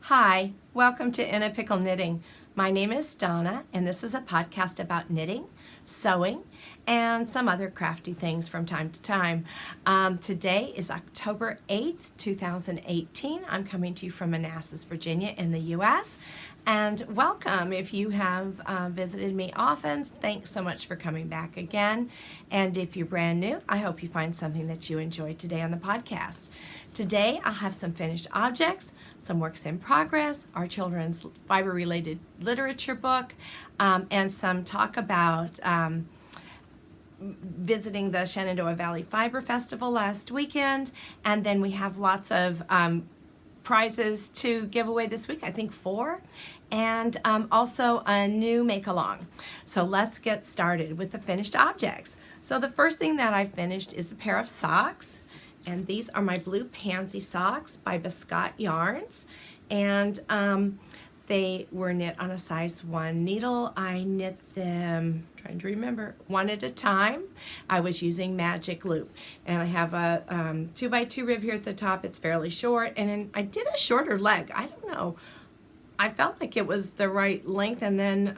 Hi, welcome to In a Pickle Knitting. My name is Donna, and this is a podcast about knitting, sewing, and some other crafty things from time to time. Today is October 8th, 2018. I'm coming to you from Manassas, Virginia in the U.S. And welcome. If you have visited me often, thanks so much for coming back again. And if you're brand new, I hope you find something that you enjoy today on the podcast. Today, I'll have some finished objects, some works in progress, our children's fiber-related literature book, and some talk about visiting the Shenandoah Valley Fiber Festival last weekend. And then we have lots of prizes to give away this week, I think 4, and also a new make-along. So let's get started with the finished objects. So the first thing that I finished is a pair of socks, and these are my blue pansy socks by Biscotte Yarns, and they were knit on a size 1 needle. I knit them, trying to remember, one at a time. I was using magic loop, and I have a 2x2 rib here at the top. It's fairly short, and then I did a shorter leg. I don't know. I felt like it was the right length, and then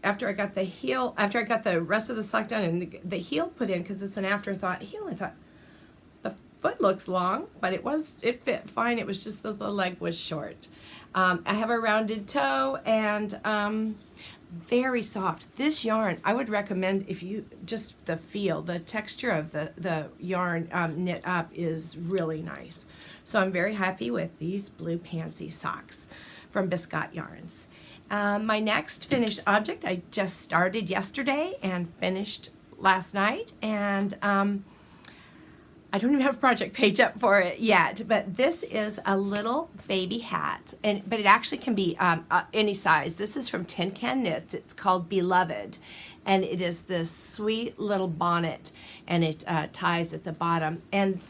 after I got the rest of the sock done and the heel put in, because it's an afterthought heel, I thought the foot looks long, but it fit fine. It was just that the leg was short. I have a rounded toe and very soft. This yarn, I would recommend, if you just the feel, the texture of the yarn knit up is really nice. So I'm very happy with these blue pansy socks from Biscotte Yarns. My next finished object I just started yesterday and finished last night, and I don't even have a project page up for it yet, but this is a little baby hat, but it actually can be any size. This is from Tin Can Knits. It's called Beloved, and it is this sweet little bonnet, and it ties at the bottom. And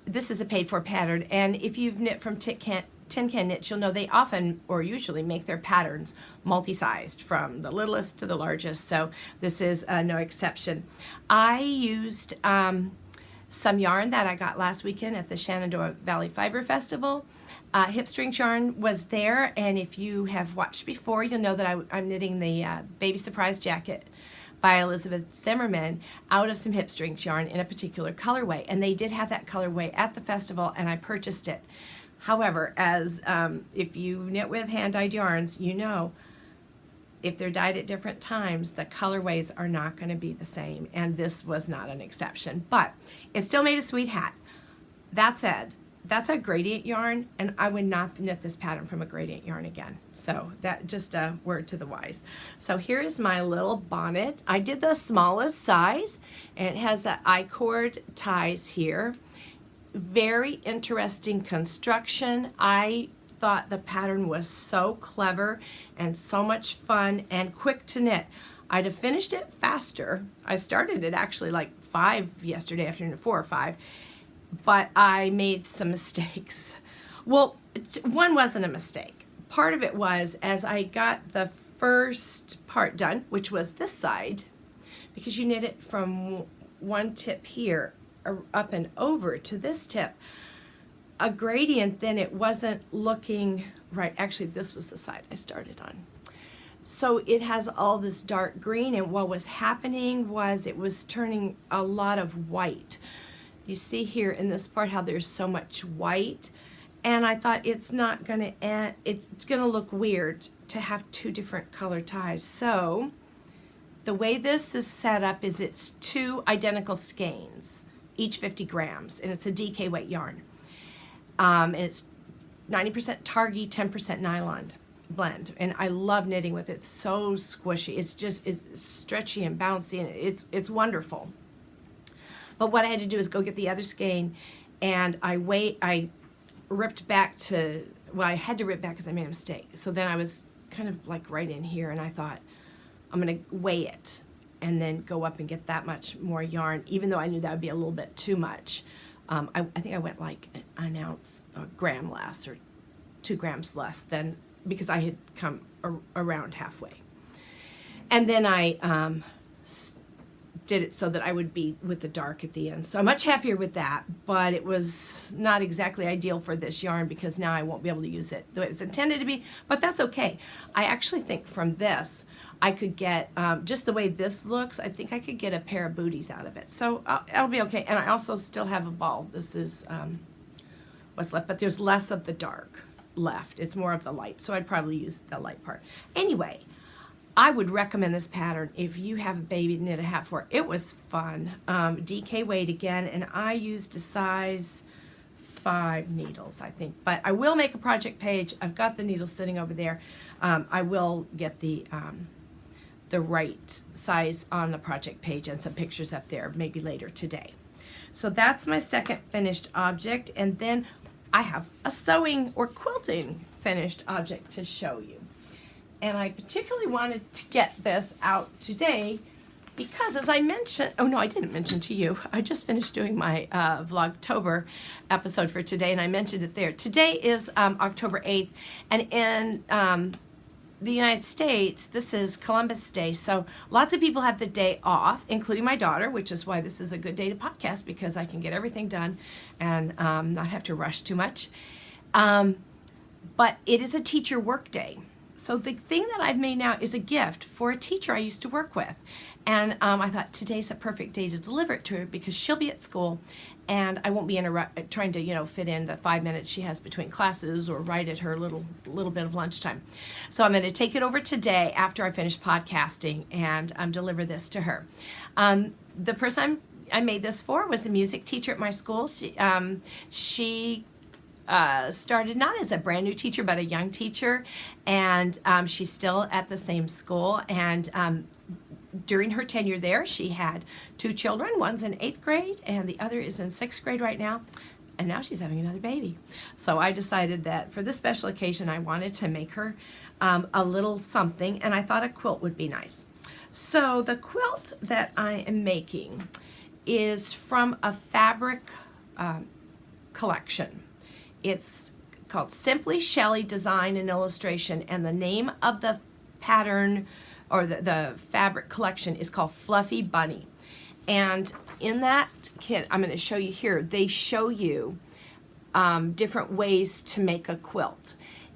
this is a paid-for pattern, and if you've knit from Tin Can Knits, you'll know they often or usually make their patterns multi-sized from the littlest to the largest, so this is no exception. I used some yarn that I got last weekend at the Shenandoah Valley Fiber Festival. Hipstrings Yarn was there, and if you have watched before, you'll know that I'm knitting the Baby Surprise Jacket by Elizabeth Zimmerman out of some Hipstrings yarn in a particular colorway, and they did have that colorway at the festival, and I purchased it. However, as if you knit with hand-dyed yarns, you know if they're dyed at different times, the colorways are not going to be the same, and this was not an exception. But it still made a sweet hat. That said, that's a gradient yarn, and I would not knit this pattern from a gradient yarn again. So that just a word to the wise. So here is my little bonnet. I did the smallest size, and it has the I-cord ties here. Very interesting construction. I thought the pattern was so clever and so much fun and quick to knit. I'd have finished it faster. I started it actually like 5 yesterday afternoon, 4 or 5, but I made some mistakes. Well, one wasn't a mistake. Part of it was, as I got the first part done, which was this side, because you knit it from one tip here up and over to this tip, a gradient, then it wasn't looking right. Actually, this was the side I started on. So it has all this dark green, and what was happening was it was turning a lot of white. You see here in this part how there's so much white, and I thought it's not gonna end, it's gonna look weird to have 2 different color ties. So the way this is set up is it's 2 identical skeins, each 50 grams, and it's a DK weight yarn. And it's 90% Targhee, 10% nylon blend, and I love knitting with it. It's so squishy. It's stretchy and bouncy, and it's wonderful. But what I had to do is go get the other skein, and I ripped back to, well, I had to rip back because I made a mistake. So then I was kind of like right in here, and I thought, I'm gonna weigh it and then go up and get that much more yarn, even though I knew that would be a little bit too much. I think I went like an ounce, a gram less, or 2 grams less than, because I had come around halfway. And then I did it so that I would be with the dark at the end. So I'm much happier with that, but it was not exactly ideal for this yarn because now I won't be able to use it the way it was intended to be, but that's okay. I actually think from this, I could get, just the way this looks, I think I could get a pair of booties out of it. So it'll be okay. And I also still have a ball. This is what's left, but there's less of the dark left. It's more of the light. So I'd probably use the light part. Anyway, I would recommend this pattern if you have a baby to knit a hat for. It was fun. DK weight again, and I used a size 5 needles, I think. But I will make a project page. I've got the needles sitting over there. I will get the right size on the project page and some pictures up there maybe later today. So that's my second finished object, and then I have a sewing or quilting finished object to show you. And I particularly wanted to get this out today because, as I mentioned, oh no, I didn't mention to you, I just finished doing my Vlogtober episode for today, and I mentioned it there. Today is October 8th, and in the United States, this is Columbus Day, so lots of people have the day off, including my daughter, which is why this is a good day to podcast, because I can get everything done and not have to rush too much. But it is a teacher work day. So the thing that I've made now is a gift for a teacher I used to work with. And I thought today's a perfect day to deliver it to her because she'll be at school and I won't be trying to, fit in the 5 minutes she has between classes or right at her little bit of lunchtime. So I'm going to take it over today after I finish podcasting and deliver this to her. The person I made this for was a music teacher at my school. She started not as a brand new teacher, but a young teacher, and she's still at the same school. And during her tenure there, she had 2 children. One's in 8th grade, and the other is in 6th grade right now. And now she's having another baby. So I decided that for this special occasion, I wanted to make her a little something, and I thought a quilt would be nice. So the quilt that I am making is from a fabric collection. It's called Simply Shelley Design and Illustration, and the name of the pattern or the fabric collection is called Fluffy Bunny. And in that kit, I'm going to show you here, they show you different ways to make a quilt.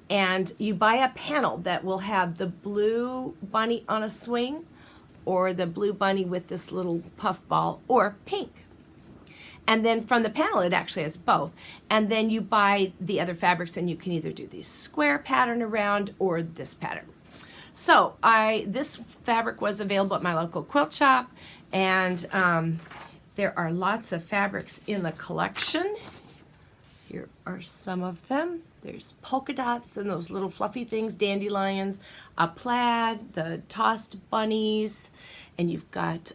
And you buy a panel that will have the blue bunny on a swing, or the blue bunny with this little puff ball, or pink. And then from the panel, it actually has both. And then you buy the other fabrics, and you can either do the square pattern around or this pattern. So this fabric was available at my local quilt shop, and there are lots of fabrics in the collection. Here are some of them. There's polka dots and those little fluffy things, dandelions, a plaid, the tossed bunnies, and you've got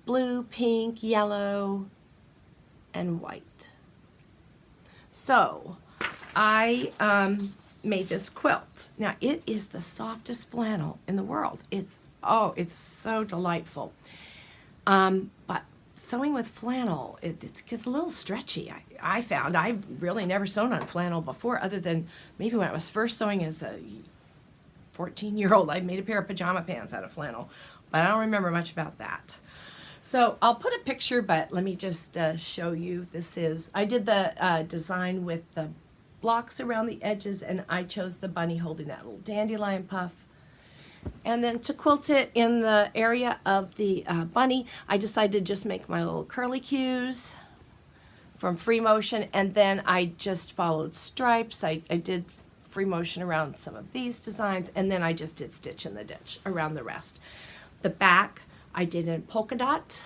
blue, pink, yellow, and white. So I made this quilt. Now it is the softest flannel in the world. It's so delightful. But sewing with flannel, it gets a little stretchy. I found I've really never sewn on flannel before, other than maybe when I was first sewing as a 14-year-old. I made a pair of pajama pants out of flannel, but I don't remember much about that. So I'll put a picture, but let me just show you. I did the design with the blocks around the edges, and I chose the bunny holding that little dandelion puff. And then to quilt it in the area of the bunny, I decided to just make my little curly cues from free motion, and then I just followed stripes. I did free motion around some of these designs, and then I just did stitch in the ditch around the rest. The back I did in polka dot,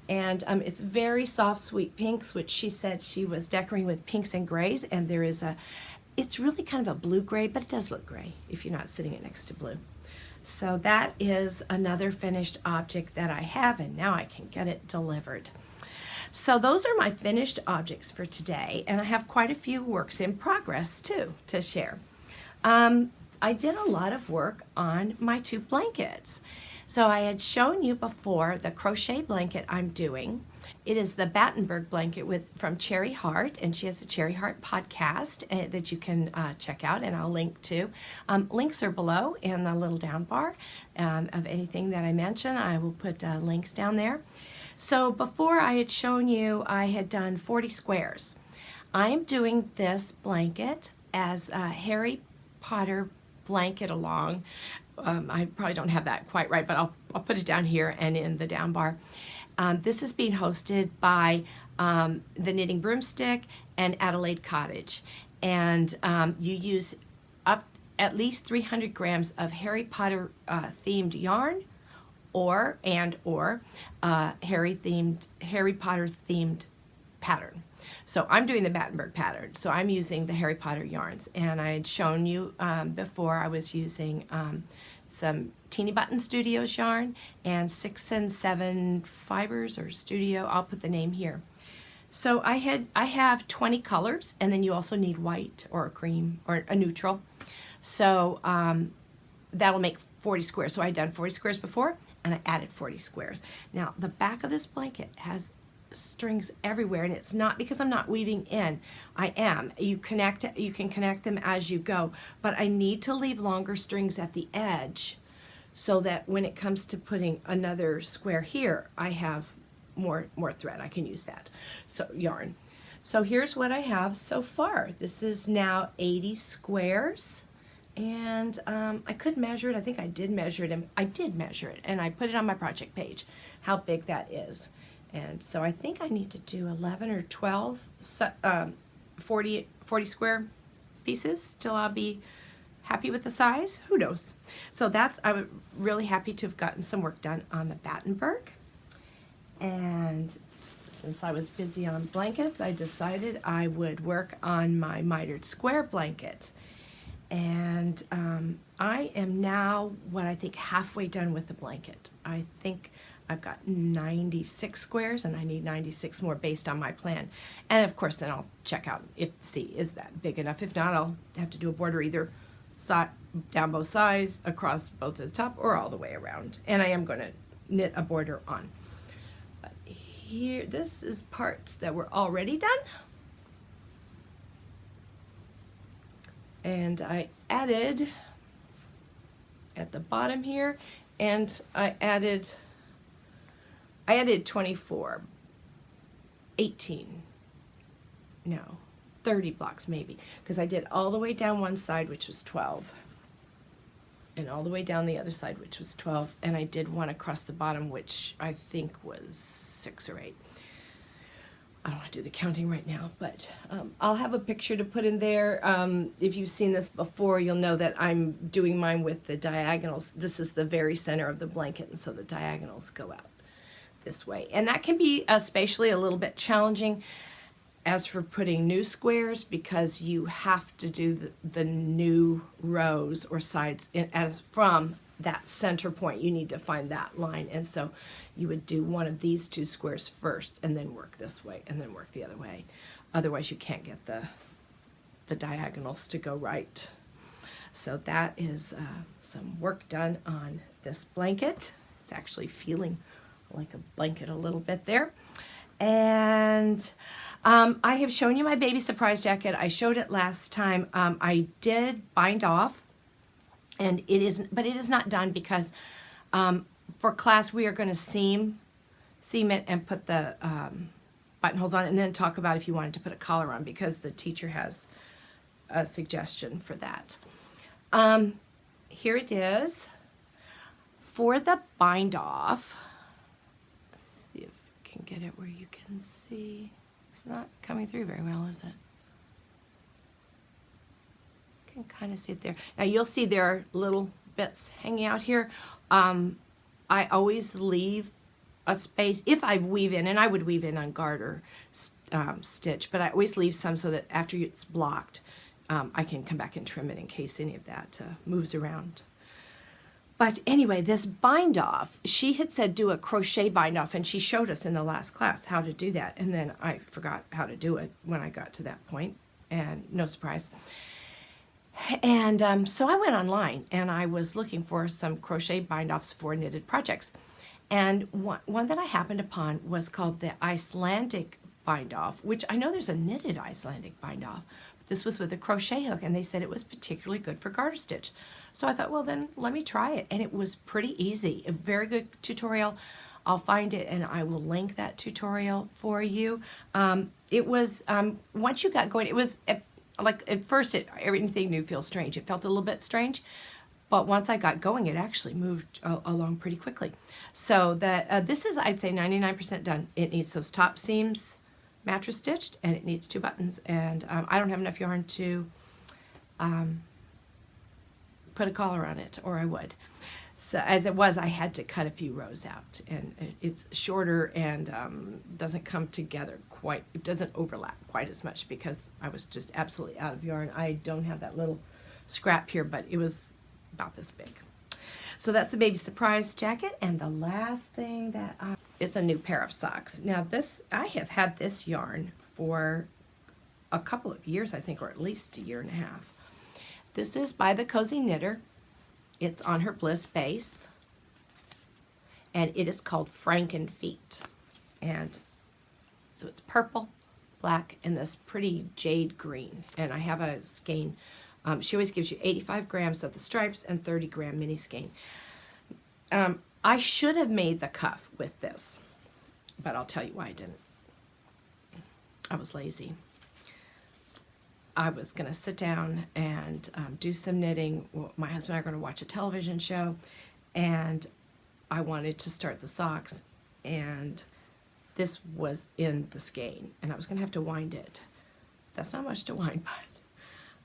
and it's very soft, sweet pinks, which she said she was decorating with pinks and grays, and it's really kind of a blue gray, but it does look gray if you're not sitting it next to blue. So that is another finished object that I have, and now I can get it delivered. So those are my finished objects for today, and I have quite a few works in progress too to share. I did a lot of work on my 2 blankets. So I had shown you before the crochet blanket I'm doing. It is the Battenberg blanket from Cherry Heart, and she has a Cherry Heart podcast that you can check out, and I'll link to. Links are below in the little down bar of anything that I mention. I will put links down there. So before I had shown you, I had done 40 squares. I am doing this blanket as a Harry Potter blanket along. I probably don't have that quite right, but I'll put it down here and in the down bar. This is being hosted by the Knitting Broomstick and Adelaide Cottage. And you use up at least 300 grams of Harry Potter themed yarn or Harry Potter themed pattern. So I'm doing the Battenberg pattern. So I'm using the Harry Potter yarns. And I had shown you before I was using some TeenyButton Studio's yarn and 6 and 7 fibers or studio. I'll put the name here. So I have 20 colors, and then you also need white or a cream or a neutral. So that'll make 40 squares. So I had done 40 squares before, and I added 40 squares. Now the back of this blanket has strings everywhere, and it's not because I'm not weaving in. I am. You can connect them as you go, but I need to leave longer strings at the edge so that when it comes to putting another square here, I have more thread. I can use that. So yarn. So here's what I have so far. This is now 80 squares, and I could measure it. I think I did measure it, and I did measure it, and I put it on my project page how big that is. And so I think I need to do 11 or 12 40 square pieces till I'll be happy with the size. Who knows? So I'm really happy to have gotten some work done on the Battenberg. And since I was busy on blankets, I decided I would work on my mitered square blanket. And I am now what I think halfway done with the blanket. I think I've got 96 squares, and I need 96 more based on my plan. And of course, then I'll check out is that big enough? If not, I'll have to do a border either down both sides, across both the top, or all the way around. And I am going to knit a border on. But here, this is parts that were already done. And I added at the bottom here, and I added 30 blocks maybe, because I did all the way down one side, which was 12, and all the way down the other side, which was 12, and I did one across the bottom, which I think was 6 or 8. I don't want to do the counting right now, but I'll have a picture to put in there. If you've seen this before, you'll know that I'm doing mine with the diagonals. This is the very center of the blanket, and so the diagonals go out this way. And that can be spatially a little bit challenging as for putting new squares, because you have to do the new rows or sides from that center point. You need to find that line, and so you would do one of these 2 squares first and then work this way and then work the other way. Otherwise you can't get the diagonals to go right. So that is some work done on this blanket. It's actually feeling like a blanket a little bit there. And I have shown you my baby surprise jacket. I showed it last time. I did bind off, and it is not done because for class we are going to seam it and put the buttonholes on, and then talk about if you wanted to put a collar on, because the teacher has a suggestion for that. Here it is for the bind off. Let's see if I can get it where you can see. It's not coming through very well, is it? You can kind of see it there. Now you'll see there are little bits hanging out here. I always leave a space if I weave in, and I would weave in on garter stitch, but I always leave some so that after it's blocked, I can come back and trim it in case any of that moves around. But anyway, this bind off, she had said do a crochet bind off, and she showed us in the last class how to do that, and then I forgot how to do it when I got to that point, and no surprise. And so I went online and I was looking for some crochet bind-offs for knitted projects. And one that I happened upon was called the Icelandic bind-off, which I know there's a knitted Icelandic bind-off. This was with a crochet hook, and they said it was particularly good for garter stitch. So I thought, well, then let me try it. And it was pretty easy, a very good tutorial. I'll find it and I will link that tutorial for you. It was, once you got going, it was like at first everything new feels strange. It felt a little bit strange, but once I got going, it actually moved along pretty quickly. So that this is, I'd say, 99% done. It needs those top seams mattress stitched, and it needs 2 buttons. And I don't have enough yarn to put a collar on it, or I would. So as it was, I had to cut a few rows out, and it's shorter and doesn't come together quite, it doesn't overlap quite as much because I was just absolutely out of yarn. I don't have that little scrap here, but it was about this big. So that's the baby surprise jacket. And the last thing that is a new pair of socks. Now this, I have had this yarn for a couple of years, I think, or at least a year and a half. This is by the Cozy Knitter. It's on her Bliss base, and it is called Frankenfeet. And so it's purple, black, and this pretty jade green. And I have a skein. She always gives you 85 grams of the stripes and 30-gram mini skein. I should have made the cuff with this, but I'll tell you why I didn't. I was lazy. I was going to sit down and do some knitting. My husband and I are going to watch a television show, and I wanted to start the socks, and this was in the skein, and I was going to have to wind it. That's not much to wind, but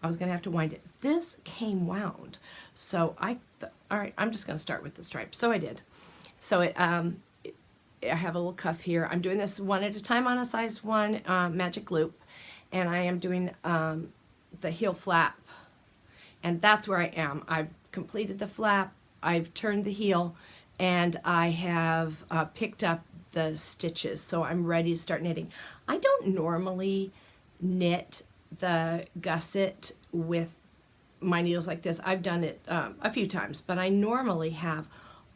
I was going to have to wind it. This came wound, so I thought, all right, I'm just going to start with the stripes. So I did. So I have a little cuff here. I'm doing this one at a time on a size 1 magic loop. And I am doing the heel flap, and that's where I am. I've completed the flap, I've turned the heel, and I have picked up the stitches, so I'm ready to start knitting. I don't normally knit the gusset with my needles like this. I've done it a few times, but I normally have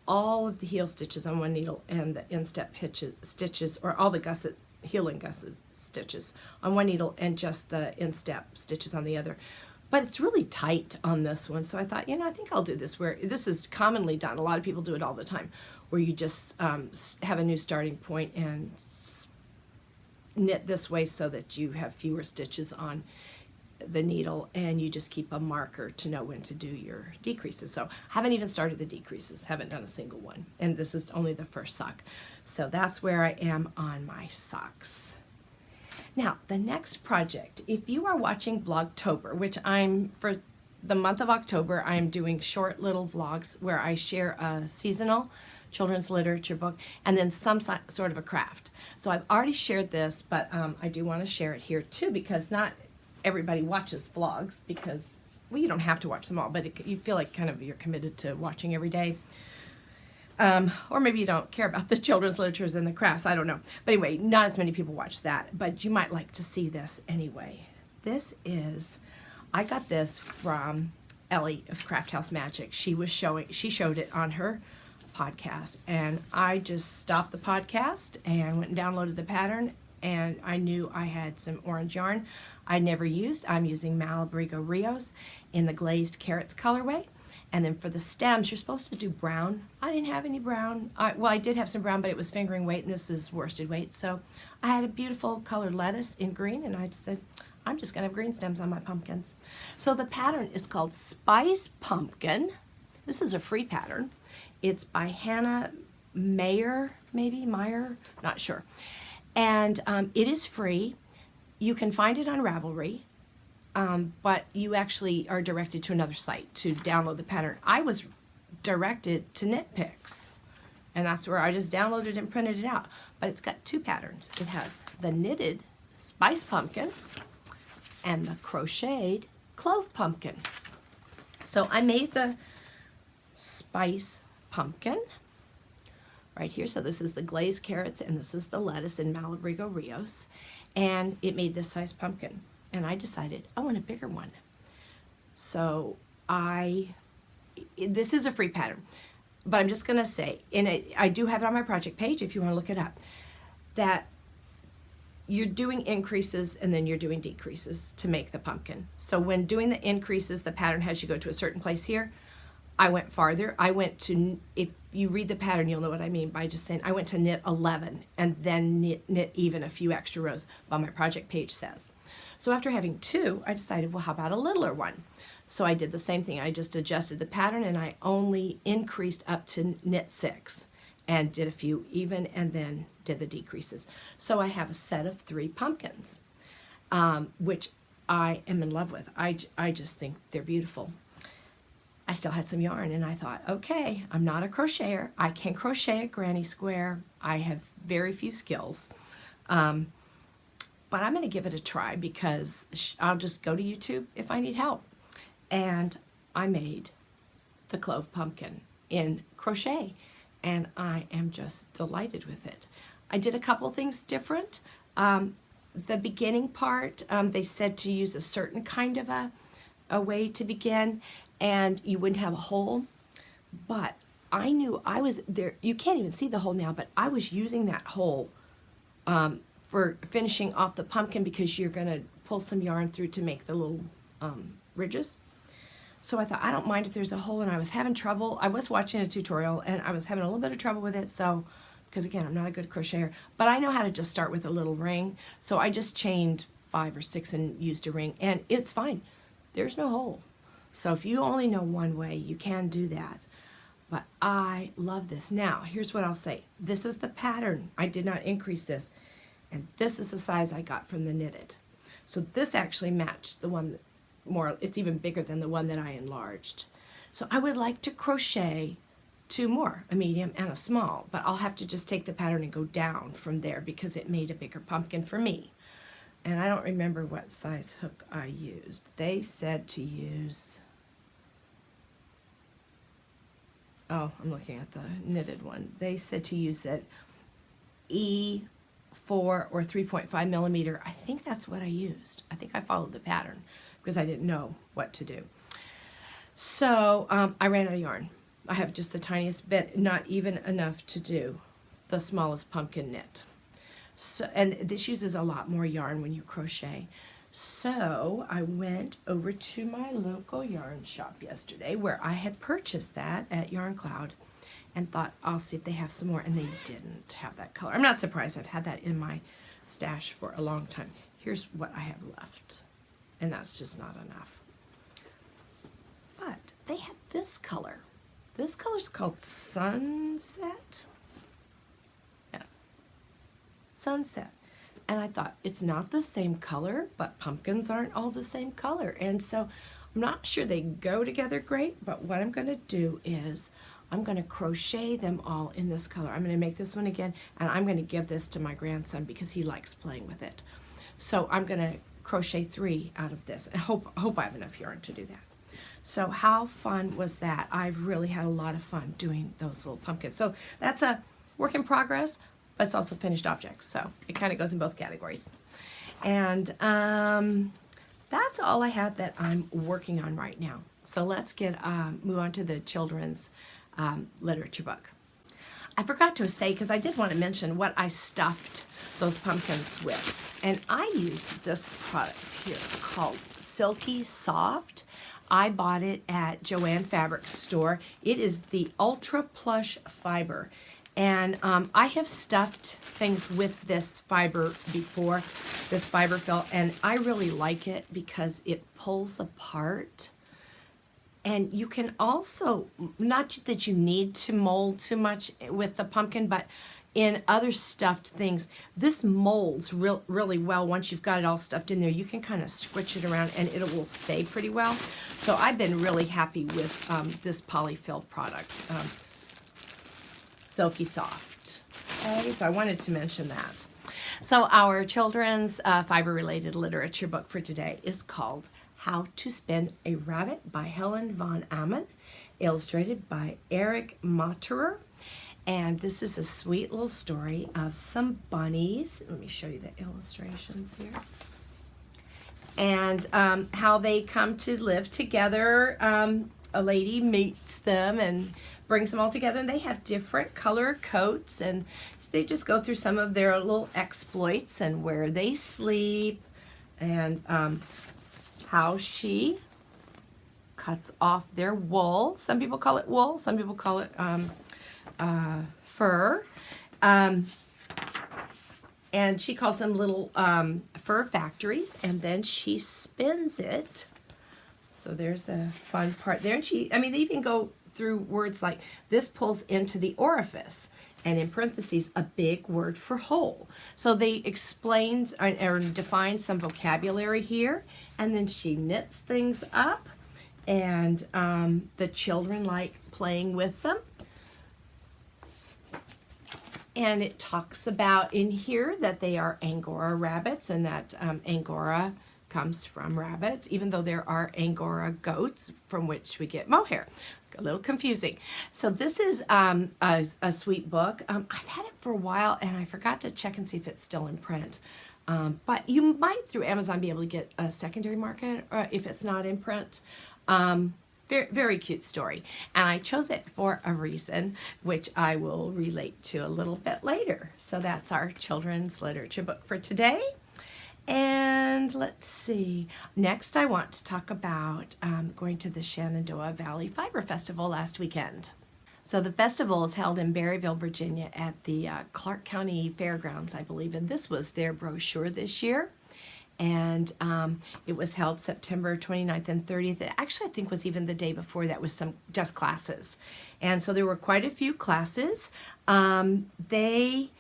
all of the heel stitches on one needle and the instep stitches, or all the gusset, heel and gusset stitches on one needle and just the instep stitches on the other. But it's really tight on this one, so I thought, you know, I think I'll do this, where this is commonly done. A lot of people do it all the time, where you just have a new starting point and knit this way so that you have fewer stitches on the needle, and you just keep a marker to know when to do your decreases. So I haven't even started the decreases, haven't done a single one, and this is only the first sock. So that's where I am on my socks. Now, the next project, if you are watching Vlogtober, which for the month of October, I'm doing short little vlogs where I share a seasonal children's literature book and then some sort of a craft. So I've already shared this, but I do want to share it here too, because not everybody watches vlogs, because, well, you don't have to watch them all, but you feel like kind of you're committed to watching every day. Or maybe you don't care about the children's literatures and the crafts, I don't know. But anyway, not as many people watch that, but you might like to see this anyway. This is, I got this from Ellie of Craft House Magic. She showed it on her podcast, and I just stopped the podcast and went and downloaded the pattern, and I knew I had some orange yarn I never used. I'm using Malabrigo Rios in the glazed carrots colorway. And then for the stems, you're supposed to do brown. I didn't have any brown. Well, I did have some brown, but it was fingering weight, and this is worsted weight. So I had a beautiful colored lettuce in green, and I just said, I'm just going to have green stems on my pumpkins. So the pattern is called Spice Pumpkin. This is a free pattern. It's by Hannah Meyer, not sure. And it is free. You can find it on Ravelry. But you actually are directed to another site to download the pattern. I was directed to KnitPicks, and that's where I just downloaded and printed it out. But it's got 2 patterns. It has the knitted Spice Pumpkin and the crocheted Clove Pumpkin. So I made the Spice Pumpkin right here. So this is the glazed carrots, and this is the lettuce in Malabrigo Rios, and it made this size pumpkin. And I decided I want a bigger one. So this is a free pattern, but I'm just gonna say, I do have it on my project page if you wanna look it up, that you're doing increases and then you're doing decreases to make the pumpkin. So when doing the increases, the pattern has you go to a certain place here. I went farther. I went to, if you read the pattern, you'll know what I mean by just saying, I went to knit 11 and then knit even a few extra rows, but my project page says. So after having 2, I decided, well, how about a littler one? So I did the same thing. I just adjusted the pattern and I only increased up to knit 6 and did a few even and then did the decreases. So I have a set of 3 pumpkins, which I am in love with. I just think they're beautiful. I still had some yarn and I thought, okay, I'm not a crocheter. I can crochet a granny square. I have very few skills. But I'm going to give it a try because I'll just go to YouTube if I need help. And I made the clove pumpkin in crochet and I am just delighted with it. I did a couple things different. The beginning part, they said to use a certain kind of a way to begin and you wouldn't have a hole, but I knew I was there. You can't even see the hole now, but I was using that hole for finishing off the pumpkin because you're going to pull some yarn through to make the little ridges. So I thought, I don't mind if there's a hole, and I was having trouble. I was watching a tutorial and I was having a little bit of trouble with it, so because again, I'm not a good crocheter, but I know how to just start with a little ring. So I just chained 5 or 6 and used a ring and it's fine. There's no hole. So if you only know one way, you can do that. But I love this. Now, here's what I'll say. This is the pattern. I did not increase this. And this is the size I got from the knitted. So this actually matched the one more, it's even bigger than the one that I enlarged. So I would like to crochet 2 more, a medium and a small, but I'll have to just take the pattern and go down from there because it made a bigger pumpkin for me. And I don't remember what size hook I used. They said to use, oh, I'm looking at the knitted one. They said to use it E4 or 3.5 millimeter. I think that's what I used. I think I followed the pattern because I didn't know what to do. So I ran out of yarn. I have just the tiniest bit, not even enough to do the smallest pumpkin knit. So, and this uses a lot more yarn when you crochet. So I went over to my local yarn shop yesterday where I had purchased that at Yarn Cloud and thought I'll see if they have some more, and they didn't have that color. I'm not surprised. I've had that in my stash for a long time. Here's what I have left, and that's just not enough. But they had this color. This color's called Sunset. Yeah, Sunset. And I thought, it's not the same color, but pumpkins aren't all the same color. And so I'm not sure they go together great, but what I'm going to do is I'm going to crochet them all in this color. I'm going to make this one again, and I'm going to give this to my grandson because he likes playing with it. So I'm going to crochet 3 out of this. I hope I have enough yarn to do that. So how fun was that? I've really had a lot of fun doing those little pumpkins. So that's a work in progress, but it's also finished objects. So it kind of goes in both categories. And that's all I have that I'm working on right now. So let's move on to the children's literature book. I forgot to say, because I did want to mention what I stuffed those pumpkins with. And I used this product here called Silky Soft. I bought it at Joann Fabric Store. It is the Ultra Plush Fiber. And I have stuffed things with this fiber before, this fiber felt, and I really like it because it pulls apart. And you can also, not that you need to mold too much with the pumpkin, but in other stuffed things, this molds really well. Once you've got it all stuffed in there, you can kind of squish it around and it will stay pretty well. So I've been really happy with this polyfill product, Silky Soft. Okay, so I wanted to mention that. So our children's fiber-related literature book for today is called How to Spin a Rabbit by Helen von Amen, illustrated by Eric Motterer. And this is a sweet little story of some bunnies. Let me show you the illustrations here. and how they come to live together. A lady meets them and brings them all together, and they have different color coats, and they just go through some of their little exploits and where they sleep, and how she cuts off their wool. Some people call it wool, some people call it fur. And she calls them little fur factories, and then she spins it. So there's a fun part there. And they even go through words like, this pulls into the orifice, and in parentheses, a big word for hole. So they explained or defined some vocabulary here, and then she knits things up, and the children like playing with them. And it talks about in here that they are Angora rabbits, and that Angora comes from rabbits, even though there are Angora goats from which we get mohair. A little confusing. So this is a sweet book. I've had it for a while, and I forgot to check and see if it's still in print. But you might, through Amazon, be able to get a secondary market if it's not in print. Very, very cute story. And I chose it for a reason, which I will relate to a little bit later. So that's our children's literature book for today. And let's see. Next, I want to talk about going to the Shenandoah Valley Fiber Festival last weekend. So the festival is held in Berryville, Virginia at the Clark County Fairgrounds, I believe. And this was their brochure this year. And it was held September 29th and 30th. It actually, I think, was even the day before that was some just classes. And so there were quite a few classes. They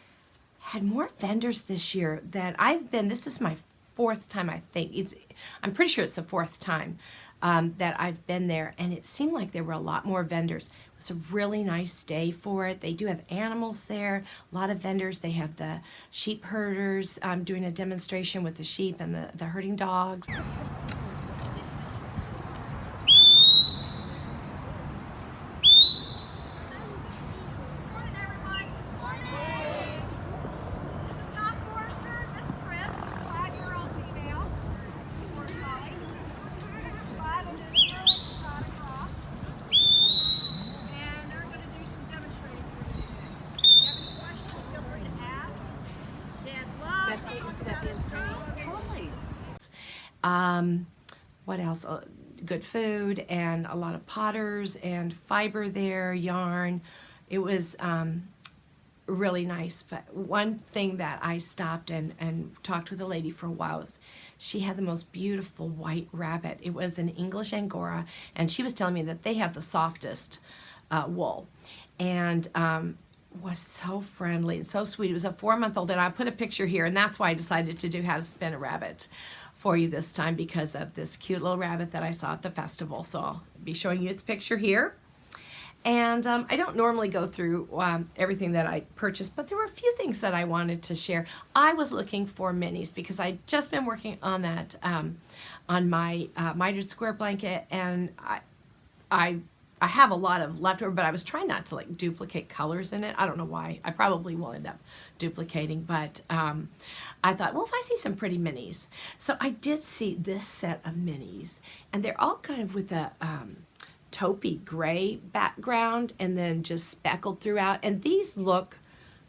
had more vendors this year that I've been. This is my fourth time, I think. I'm pretty sure it's the fourth time that I've been there, and it seemed like there were a lot more vendors. It was a really nice day for it. They do have animals there, a lot of vendors. They have the sheep herders doing a demonstration with the sheep and the herding dogs. What else? Good food and a lot of potters and fiber there, yarn. It was really nice. But one thing that I stopped and talked with a lady for a while was she had the most beautiful white rabbit. It was an English Angora, and she was telling me that they have the softest wool. And was so friendly and so sweet. It was a 4-month-old, and I put a picture here, and that's why I decided to do how to spin a rabbit for you this time, because of this cute little rabbit that I saw at the festival. So I'll be showing you its picture here. And I don't normally go through everything that I purchased, but there were a few things that I wanted to share. I was looking for minis because I'd just been working on that on my mitered square blanket, and I have a lot of leftover, but I was trying not to like duplicate colors in it. I don't know why. I probably will end up duplicating, but I thought, well, if I see some pretty minis. So I did see this set of minis, and they're all kind of with a taupey gray background and then just speckled throughout. And these look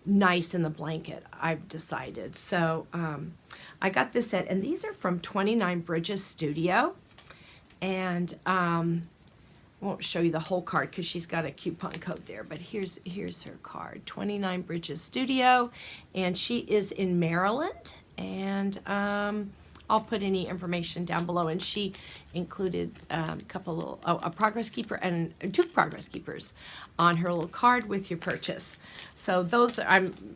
nice in the blanket, I've decided. So I got this set, and these are from 29 Bridges Studio. And I won't show you the whole card because she's got a coupon code there, but here's her card, 29 Bridges Studio, and she is in Maryland, and I'll put any information down below. And she included a couple of, a progress keeper and 2 progress keepers on her little card with your purchase. So those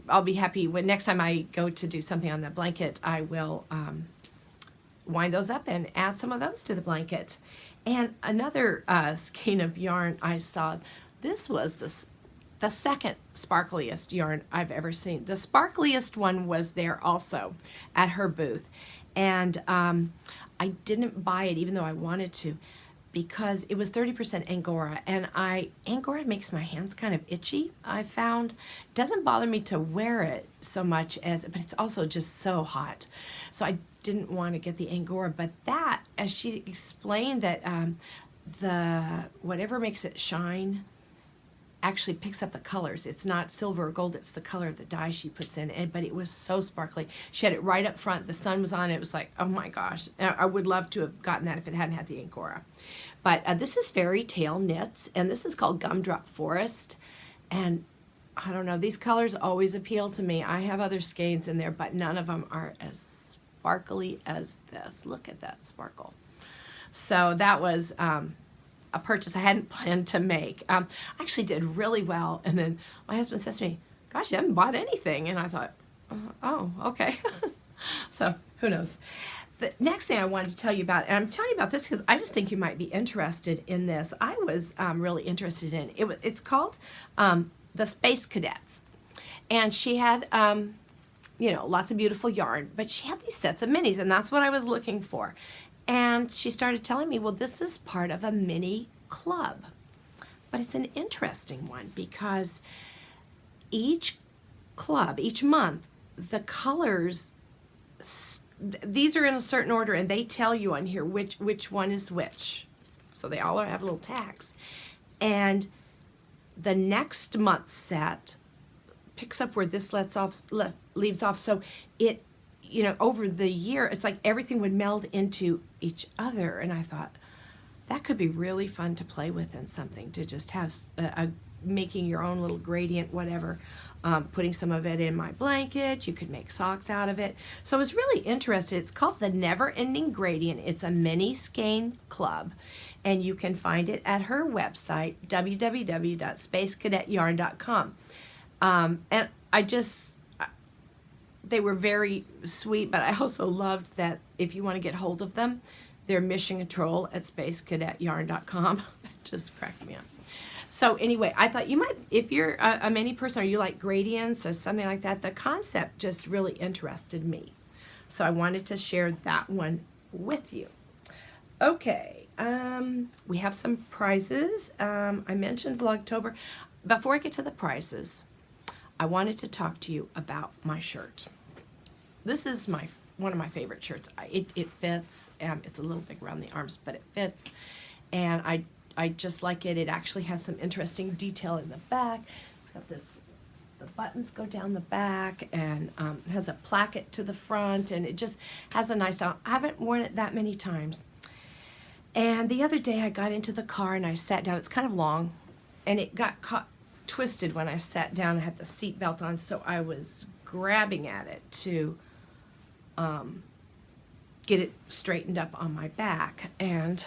I'll be happy when next time I go to do something on the blanket, I will wind those up and add some of those to the blanket. And another skein of yarn I saw, this was the second sparkliest yarn I've ever seen. The sparkliest one was there also at her booth. And I didn't buy it even though I wanted to, because it was 30% Angora, and Angora makes my hands kind of itchy, I found. It doesn't bother me to wear it so much but it's also just so hot. So I didn't want to get the Angora, but that, as she explained, that the whatever makes it shine actually picks up the colors. It's not silver or gold, it's the color of the dye she puts in. But it was so sparkly. She had it right up front. The sun was on it. It was like, oh my gosh. I would love to have gotten that if it hadn't had the Angora. But this is Fairy Tale Knits, and this is called Gumdrop Forest. And I don't know, these colors always appeal to me. I have other skeins in there, but none of them are as sparkly as this. Look at that sparkle. So that was a purchase I hadn't planned to make. I actually did really well, and then my husband says to me, gosh, you haven't bought anything. And I thought, oh, okay. So who knows. The next thing I wanted to tell you about, and I'm telling you about this because I just think you might be interested in this. I was really interested in it. It's called the Space Cadets. And she had, you know, lots of beautiful yarn, but she had these sets of minis, and that's what I was looking for. And she started telling me, well, this is part of a mini club. But it's an interesting one because each club, each month, the colors, these are in a certain order, and they tell you on here which one is which. So they all have little tags. And the next month's set picks up where this leaves off. So it, you know, over the year, it's like everything would meld into each other. And I thought, that could be really fun to play with in something, to just have making your own little gradient, whatever. Putting some of it in my blanket. You could make socks out of it. So I was really interested. It's called the Never Ending Gradient. It's a mini skein club. And you can find it at her website, www.spacecadetyarn.com. And they were very sweet, but I also loved that if you want to get hold of them, they're mission control at spacecadetyarn.com. That just cracked me up. So anyway, I thought you might, if you're a mini person or you like gradients or something like that, the concept just really interested me. So I wanted to share that one with you. Okay, we have some prizes. I mentioned Vlogtober. Before I get to the prizes, I wanted to talk to you about my shirt. This is one of my favorite shirts. It fits. It's a little big around the arms, but it fits. And I just like it. It actually has some interesting detail in the back. It's got this, the buttons go down the back, and it has a placket to the front, and it just has a nice sound. I haven't worn it that many times. And the other day I got into the car and I sat down. It's kind of long, and it got twisted when I sat down. I had the seat belt on, so I was grabbing at it to get it straightened up on my back. And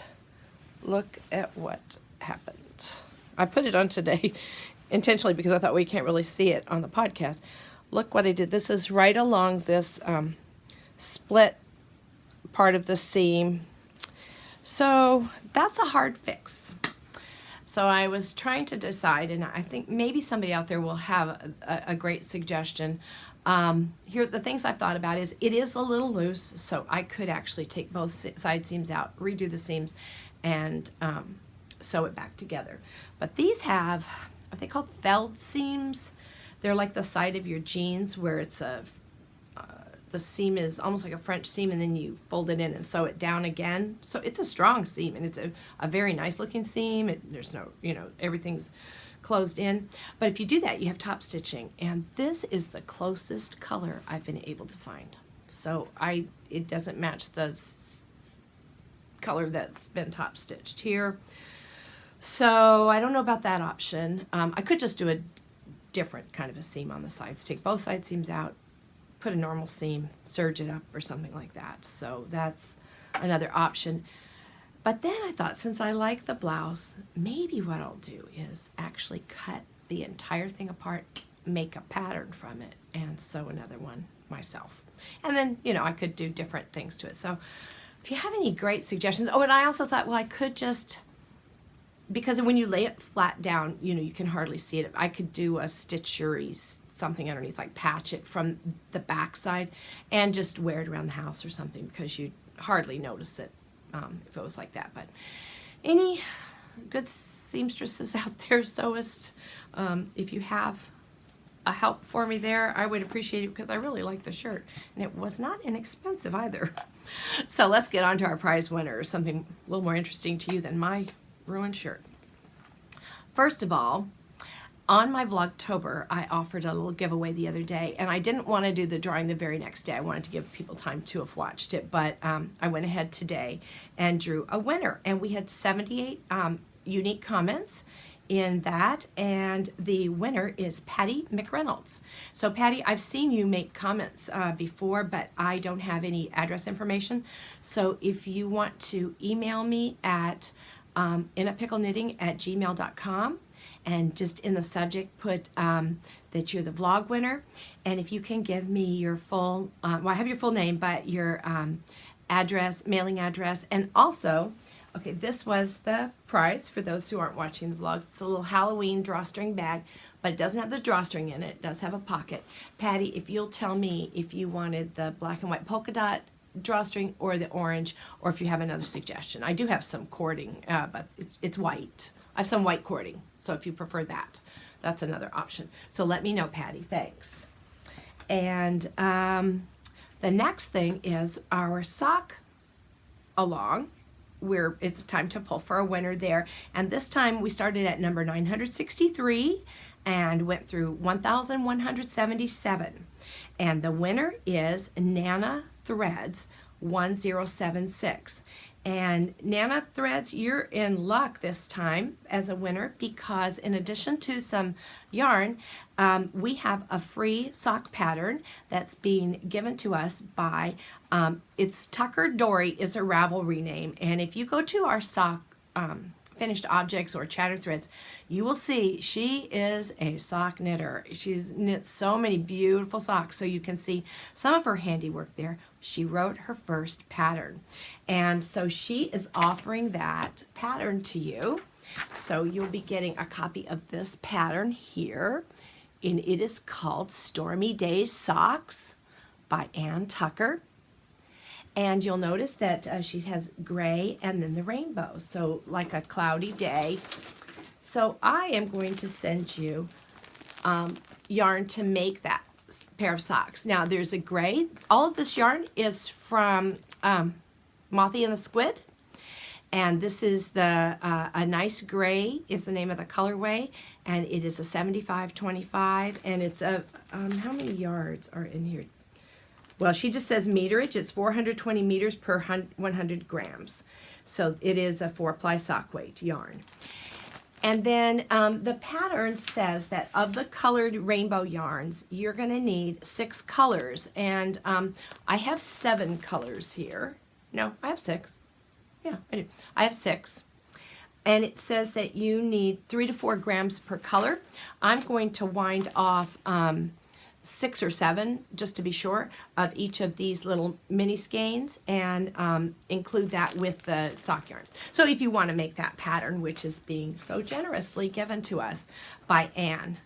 look at what happened. I put it on today intentionally because I thought, well, you can't really see it on the podcast. Look what I did. This is right along this split part of the seam. So that's a hard fix. So I was trying to decide, and I think maybe somebody out there will have a great suggestion. Here, the things I've thought about is it is a little loose, so I could actually take both side seams out, redo the seams, and sew it back together. But these have, are they called felled seams? They're like the side of your jeans where it's the seam is almost like a French seam, and then you fold it in and sew it down again. So it's a strong seam, and it's a very nice looking seam. There's no, you know, everything's closed in. But if you do that, you have top stitching, and this is the closest color I've been able to find. So it doesn't match the color that's been top stitched here. So I don't know about that option. I could just do a different kind of a seam on the sides. Take both side seams out, put a normal seam, serge it up or something like that. So that's another option. But then I thought, since I like the blouse, maybe what I'll do is actually cut the entire thing apart, make a pattern from it, and sew another one myself. And then, you know, I could do different things to it. So if you have any great suggestions. Oh, and I also thought, well, I could just, because when you lay it flat down, you know, you can hardly see it. I could do a stitchery something underneath, like patch it from the back side and just wear it around the house or something, because you'd hardly notice it if it was like that. But any good seamstresses out there, sewists, if you have a help for me there, I would appreciate it because I really like the shirt. And it was not inexpensive either. So let's get on to our prize winner, something a little more interesting to you than my ruined shirt. First of all, on my Vlogtober, I offered a little giveaway the other day, and I didn't want to do the drawing the very next day. I wanted to give people time to have watched it, but I went ahead today and drew a winner, and we had 78 unique comments in that, and the winner is Patty McReynolds. So Patty, I've seen you make comments before, but I don't have any address information. So if you want to email me at inapickleknitting@gmail.com, and just in the subject put that you're the vlog winner, and if you can give me your full, well, I have your full name, but your address, mailing address, and also, okay, this was the prize for those who aren't watching the vlog. It's a little Halloween drawstring bag, but it doesn't have the drawstring in it. It does have a pocket. Patty, if you'll tell me if you wanted the black and white polka dot drawstring or the orange, or if you have another suggestion. I do have some cording, but it's white. I have some white cording, so if you prefer that, that's another option. So let me know, Patty. Thanks. And the next thing is our sock along, where it's time to pull for a winner there. And this time we started at number 963 and went through 1,177. And the winner is Nana Threads 1076. And Nana Threads, you're in luck this time as a winner, because in addition to some yarn, we have a free sock pattern that's being given to us by, it's Tucker Dory is a Ravelry name. And if you go to our sock finished objects or chatter threads, you will see she is a sock knitter. She's knit so many beautiful socks, so you can see some of her handiwork there. She wrote her first pattern, and so she is offering that pattern to you. So you'll be getting a copy of this pattern here, and it is called Stormy Days Socks by Ann Tucker. And you'll notice that she has gray and then the rainbow, so like a cloudy day. So I am going to send you yarn to make that pair of socks. Now there's a gray. All of this yarn is from Mothy and the Squid. And this is the a nice gray is the name of the colorway, and it is a 75-25, and it's a how many yards are in here? Well, she just says meterage. It's 420 meters per 100 grams. So it is a 4-ply sock weight yarn. And then the pattern says that of the colored rainbow yarns, you're going to need 6 colors. And I have 7 colors here. No, I have 6. Yeah, I do. I have 6. And it says that you need 3 to 4 grams per color. I'm going to wind off 6 or 7, just to be sure, of each of these little mini skeins, and include that with the sock yarn. So if you want to make that pattern, which is being so generously given to us by Anne.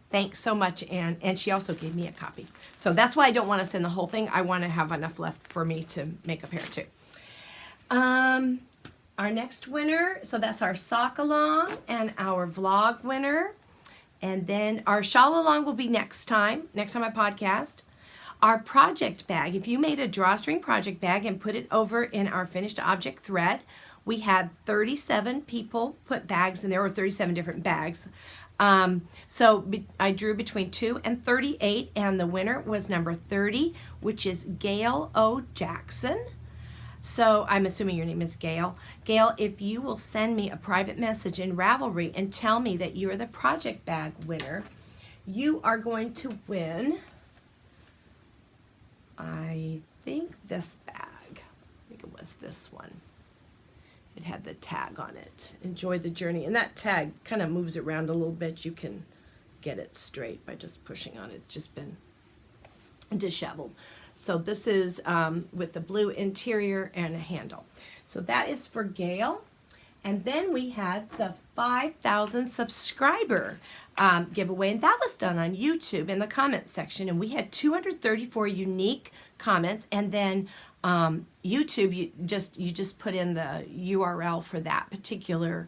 Thanks so much, Anne. And she also gave me a copy. So that's why I don't want to send the whole thing. I want to have enough left for me to make a pair too. Our next winner, so that's our sock along and our vlog winner. And then our shawl along will be next time I podcast. Our project bag, if you made a drawstring project bag and put it over in our finished object thread, we had 37 people put bags in there, or 37 different bags. So I drew between 2 and 38, and the winner was number 30, which is Gail O. Jackson. So I'm assuming your name is Gail. Gail, if you will send me a private message in Ravelry and tell me that you're the project bag winner, you are going to win, I think, this bag. I think it was this one. It had the tag on it. Enjoy the journey. And that tag kind of moves around a little bit. You can get it straight by just pushing on it. It's just been disheveled. So this is with the blue interior and a handle. So that is for Gail. And then we had the 5,000 subscriber giveaway, and that was done on YouTube in the comments section. And we had 234 unique comments. And then YouTube, you just put in the URL for that particular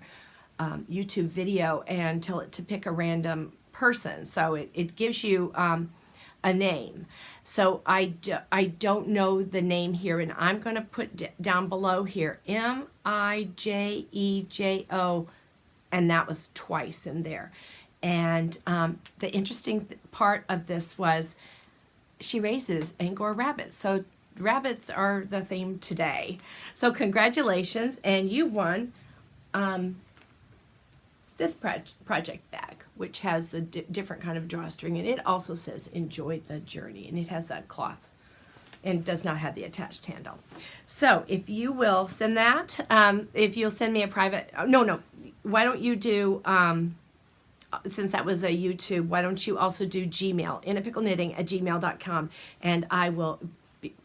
YouTube video and tell it to pick a random person, so it gives you a name. So I don't know the name here, and I'm going to put down below here Mijejo, and that was twice in there. And the interesting part of this was she raises Angora rabbits, so rabbits are the theme today. So congratulations, and you won this project bag, which has a different kind of drawstring, and it also says enjoy the journey, and it has that cloth and does not have the attached handle. So if you will send that, if you'll send me a private, no, why don't you do, since that was a YouTube, why don't you also do Gmail, inapickleknitting@gmail.com, and I will,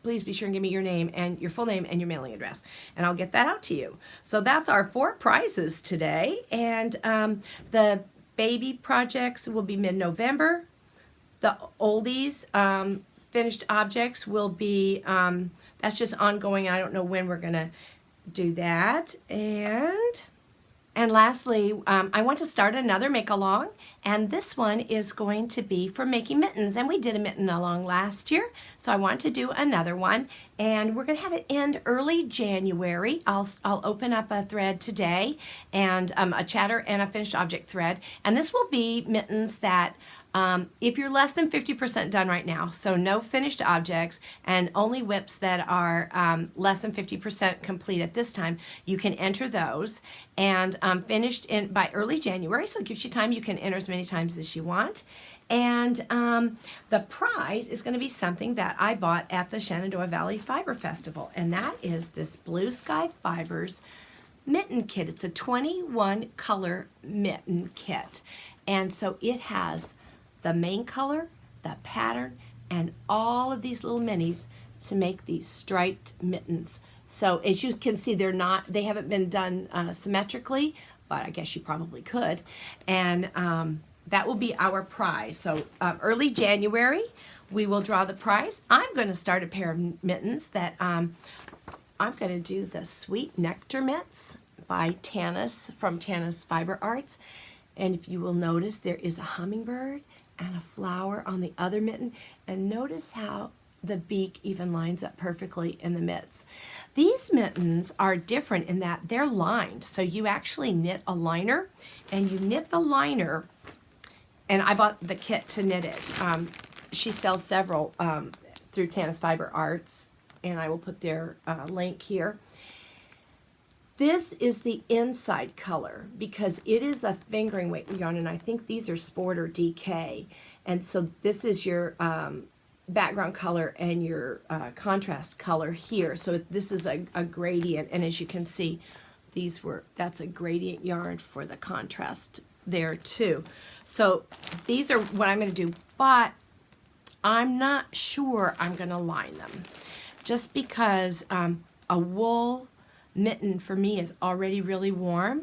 please be sure and give me your name and your full name and your mailing address, and I'll get that out to you. So that's our 4 prizes today, and the baby projects will be mid-November. The oldies, finished objects will be, that's just ongoing. I don't know when we're gonna do that. And lastly, I want to start another make-along, and this one is going to be for making mittens, and we did a mitten along last year, so I want to do another one, and we're going to have it end early January. I'll open up a thread today, and a chatter and a finished object thread, and this will be mittens that if you're less than 50% done right now, so no finished objects and only whips that are less than 50% complete at this time, you can enter those, and finished by early January, so it gives you time. You can enter as many times as you want. And the prize is going to be something that I bought at the Shenandoah Valley Fiber Festival, and that is this Blue Sky Fibers mitten kit. It's a 21 color mitten kit, and so it has the main color, the pattern, and all of these little minis to make these striped mittens. So as you can see, they haven't been done symmetrically, but I guess you probably could. And that will be our prize. So early January, we will draw the prize. I'm going to start a pair of mittens that I'm going to do the Sweet Nectar mitts by Tanis from Tanis Fiber Arts. And if you will notice, there is a hummingbird and a flower on the other mitten, and notice how the beak even lines up perfectly in the mitts. These mittens are different in that they're lined, so you actually knit a liner, and you knit the liner, and I bought the kit to knit it. She sells several through Tanis Fiber Arts, and I will put their link here. This is the inside color because it is a fingering weight yarn, and I think these are Sport or DK. And so this is your background color and your contrast color here. So this is a gradient, and as you can see, that's a gradient yarn for the contrast there too. So these are what I'm going to do, but I'm not sure I'm going to line them, just because a wool mitten for me is already really warm.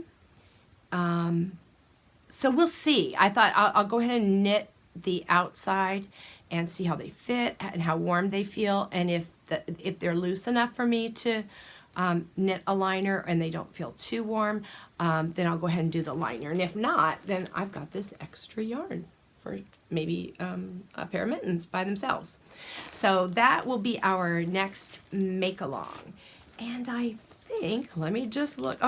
So we'll see. I thought I'll go ahead and knit the outside and see how they fit and how warm they feel, and if they're loose enough for me to knit a liner and they don't feel too warm, then I'll go ahead and do the liner, and if not, then I've got this extra yarn for maybe a pair of mittens by themselves. So that will be our next make-along. And I think, let me just look,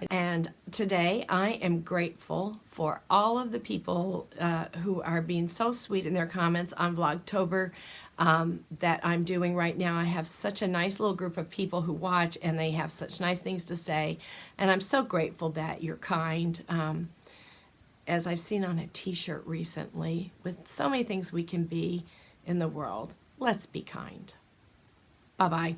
and today I am grateful for all of the people who are being so sweet in their comments on Vlogtober that I'm doing right now. I have such a nice little group of people who watch, and they have such nice things to say, and I'm so grateful that you're kind. As I've seen on a t-shirt recently, with so many things we can be in the world, let's be kind. Bye-bye.